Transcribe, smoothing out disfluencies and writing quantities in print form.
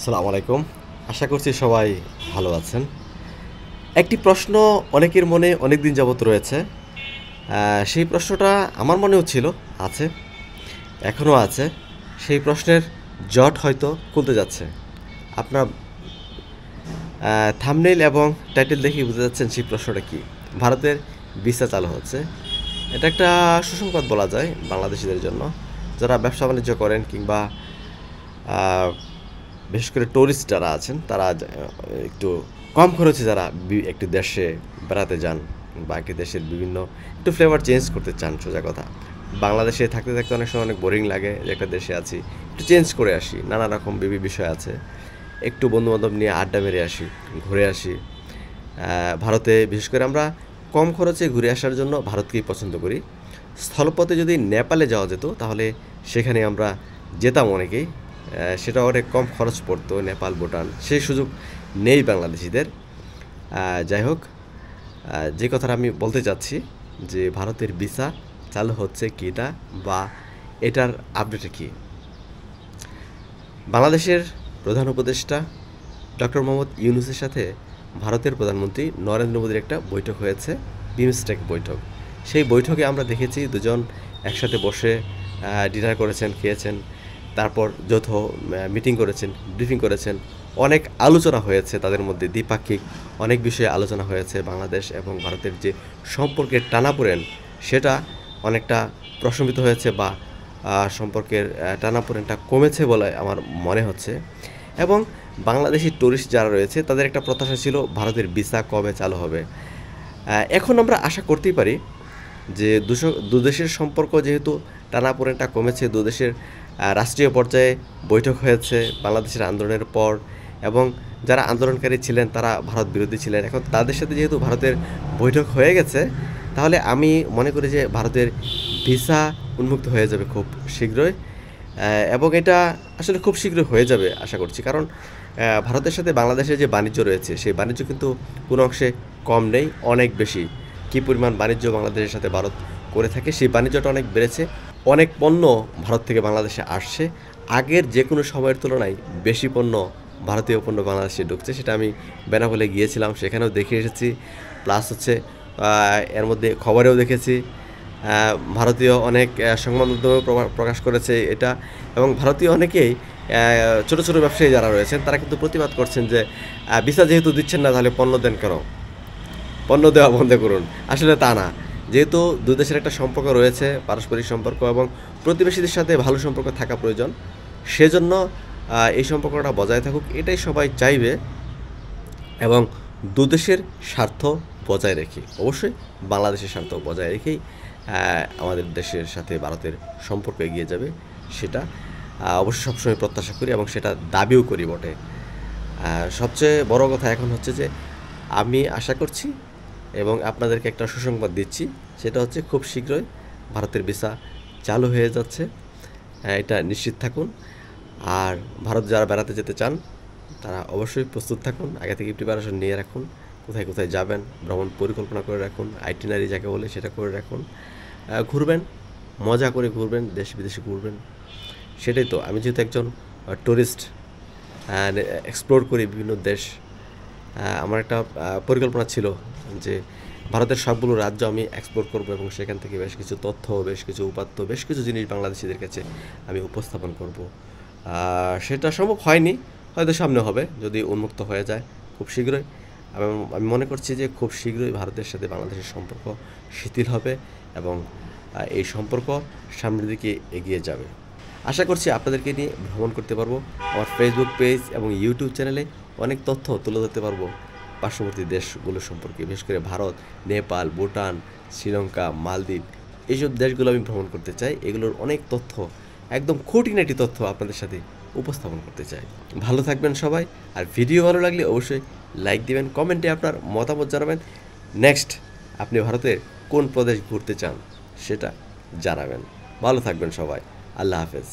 আসসালামু আলাইকুম। আশা করছি সবাই ভালো আছেন। একটি প্রশ্ন অনেকের মনে অনেকদিন যাবত রয়েছে। সেই প্রশ্নটা আমার মনেও ছিল, আছে, এখনও আছে। সেই প্রশ্নের জট হয়তো খুলতে যাচ্ছে। আপনার থাম্বনেইল এবং টাইটেল দেখেই বুঝতে যাচ্ছেন সেই প্রশ্নটা কী। ভারতের ভিসা চালু হচ্ছে। এটা একটা সুসংবাদ বলা যায় বাংলাদেশিদের জন্য, যারা ব্যবসা বাণিজ্য করেন কিংবা বিশেষ করে টুরিস্ট যারা আছেন তারা একটু কম খরচে যারা একটি দেশে বেড়াতে যান বা একটি দেশের বিভিন্ন একটু ফ্লেভার চেঞ্জ করতে চান। সোজা কথা, বাংলাদেশে থাকতে থাকতে অনেক সময় অনেক বোরিং লাগে যে একটা দেশে আছি, একটু চেঞ্জ করে আসি, নানা রকম বিষয় আছে, একটু বন্ধুবান্ধব নিয়ে আড্ডা মেরে আসি, ঘুরে আসি। ভারতে বিশেষ করে আমরা কম খরচে ঘুরে আসার জন্য ভারতকেই পছন্দ করি। স্থলপথে যদি নেপালে যাওয়া যেত তাহলে সেখানে আমরা যেতাম অনেকেই। সেটা অনেক কম খরচ পড়তো, নেপাল, ভুটান। সেই সুযোগ নেই বাংলাদেশিদের। যাই হোক, যে কথাটা আমি বলতে চাচ্ছি যে ভারতের ভিসা চালু হচ্ছে কিনা বা এটার আপডেট কী। বাংলাদেশের প্রধান উপদেষ্টা ডক্টর মোহাম্মদ ইউনূসের সাথে ভারতের প্রধানমন্ত্রী নরেন্দ্র মোদীর একটা বৈঠক হয়েছে, বিমস্টেক বৈঠক। সেই বৈঠকে আমরা দেখেছি দুজন একসাথে বসে ডিনার করেছেন, খেয়েছেন, তারপর যৌথ মিটিং করেছেন, ব্রিফিং করেছেন। অনেক আলোচনা হয়েছে তাদের মধ্যে, দ্বিপাক্ষিক অনেক বিষয়ে আলোচনা হয়েছে। বাংলাদেশ এবং ভারতের যে সম্পর্কের টানাপোড়েন সেটা অনেকটা প্রশমিত হয়েছে বা সম্পর্কের টানাপোড়েনটা কমেছে বলে আমার মনে হচ্ছে। এবং বাংলাদেশি টুরিস্ট যারা রয়েছে তাদের একটা প্রত্যাশা ছিল ভারতের ভিসা কবে চালু হবে। এখন আমরা আশা করতেই পারি যে দুদেশের সম্পর্ক যেহেতু টানাপোড়েনটা কমেছে, দুদেশের রাষ্ট্রীয় পর্যায়ে বৈঠক হয়েছে বাংলাদেশের আন্দোলনের পর, এবং যারা আন্দোলনকারী ছিলেন তারা ভারত বিরোধী ছিলেন, এখন তাদের সাথে যেহেতু ভারতের বৈঠক হয়ে গেছে, তাহলে আমি মনে করি যে ভারতের ভিসা উন্মুক্ত হয়ে যাবে খুব শীঘ্রই। এবং এটা আসলে খুব শীঘ্রই হয়ে যাবে আশা করছি, কারণ ভারতের সাথে বাংলাদেশের যে বাণিজ্য রয়েছে সেই বাণিজ্য কিন্তু কোনো অংশে কম নেই, অনেক বেশি। কী পরিমাণ বাণিজ্য বাংলাদেশের সাথে ভারত করে থাকে, সেই বাণিজ্যটা অনেক বেড়েছে। অনেক পণ্য ভারত থেকে বাংলাদেশে আসছে, আগের যে কোনো সময়ের তুলনায় বেশি পণ্য, ভারতীয় পণ্য বাংলাদেশে ঢুকছে। সেটা আমি বেনাপোলে গিয়েছিলাম, সেখানেও দেখে এসেছি। প্লাস হচ্ছে এর মধ্যে খবরেও দেখেছি, ভারতীয় অনেক সংবাদ মাধ্যমেও প্রকাশ করেছে এটা। এবং ভারতীয় অনেকেই ছোটো ছোটো ব্যবসায়ী যারা রয়েছেন তারা কিন্তু প্রতিবাদ করছেন যে ভিসা যেহেতু দিচ্ছেন না তাহলে পণ্য দেন কেন, পণ্য দেওয়া বন্ধ করুন। আসলে তা না, যেহেতু দুই দেশের একটা সম্পর্ক রয়েছে, পারস্পরিক সম্পর্ক, এবং প্রতিবেশীদের সাথে ভালো সম্পর্ক থাকা প্রয়োজন, সেজন্য এই সম্পর্কটা বজায় থাকুক এটাই সবাই চাইবে। এবং দু দেশের স্বার্থ বজায় রেখে, অবশ্যই বাংলাদেশের স্বার্থ বজায় রেখেই আমাদের দেশের সাথে ভারতের সম্পর্ক এগিয়ে যাবে, সেটা অবশ্যই সবসময় প্রত্যাশা করি এবং সেটা দাবিও করি বটে। সবচেয়ে বড় কথা এখন হচ্ছে যে আমি আশা করছি এবং আপনাদেরকে একটা সুসংবাদ দিচ্ছি, সেটা হচ্ছে খুব শীঘ্রই ভারতের ভিসা চালু হয়ে যাচ্ছে, এটা নিশ্চিত থাকুন। আর ভারত যারা বেড়াতে যেতে চান তারা অবশ্যই প্রস্তুত থাকুন, আগে থেকে প্রিপারেশন নিয়ে রাখুন, কোথায় কোথায় যাবেন ভ্রমণ পরিকল্পনা করে রাখুন, আইটিনারি যাকে বলে সেটা করে রাখুন। ঘুরবেন, মজা করে ঘুরবেন, দেশ বিদেশে ঘুরবেন, সেটাই তো। আমি যেহেতু একজন টুরিস্ট, এক্সপ্লোর করি বিভিন্ন দেশ, আমার একটা পরিকল্পনা ছিল যে ভারতের সবগুলো রাজ্য আমি এক্সপ্লোর করব এবং সেখান থেকে বেশ কিছু তথ্য, বেশ কিছু উপাত্ত, বেশ কিছু জিনিস বাংলাদেশিদের কাছে আমি উপস্থাপন করব। সেটা সম্ভব হয়নি, হয়তো সামনে হবে যদি উন্মুক্ত হয়ে যায় খুব শীঘ্রই। আমি মনে করছি যে খুব শীঘ্রই ভারতের সাথে বাংলাদেশের সম্পর্ক শিথিল হবে এবং এই সম্পর্ক সামনের দিকে এগিয়ে যাবে। আশা করছি আপনাদেরকে নিয়ে ভ্রমণ করতে পারবো, আমার ফেসবুক পেজ এবং ইউটিউব চ্যানেলে অনেক তথ্য তুলে ধরতে পারবো পার্শ্ববর্তী দেশগুলো সম্পর্কে, বিশেষ করে ভারত, নেপাল, ভুটান, শ্রীলঙ্কা, মালদ্বীপ, এইসব দেশগুলো আমি ভ্রমণ করতে চাই। এগুলোর অনেক তথ্য, একদম খুঁটিনাটি তথ্য আপনাদের সাথে উপস্থাপন করতে চাই। ভালো থাকবেন সবাই, আর ভিডিও ভালো লাগলে অবশ্যই লাইক দিবেন, কমেন্টে আপনার মতামত জানাবেন। নেক্সট আপনি ভারতের কোন প্রদেশ ঘুরতে চান সেটা জানাবেন। ভালো থাকবেন সবাই, আল্লাহ হাফেজ।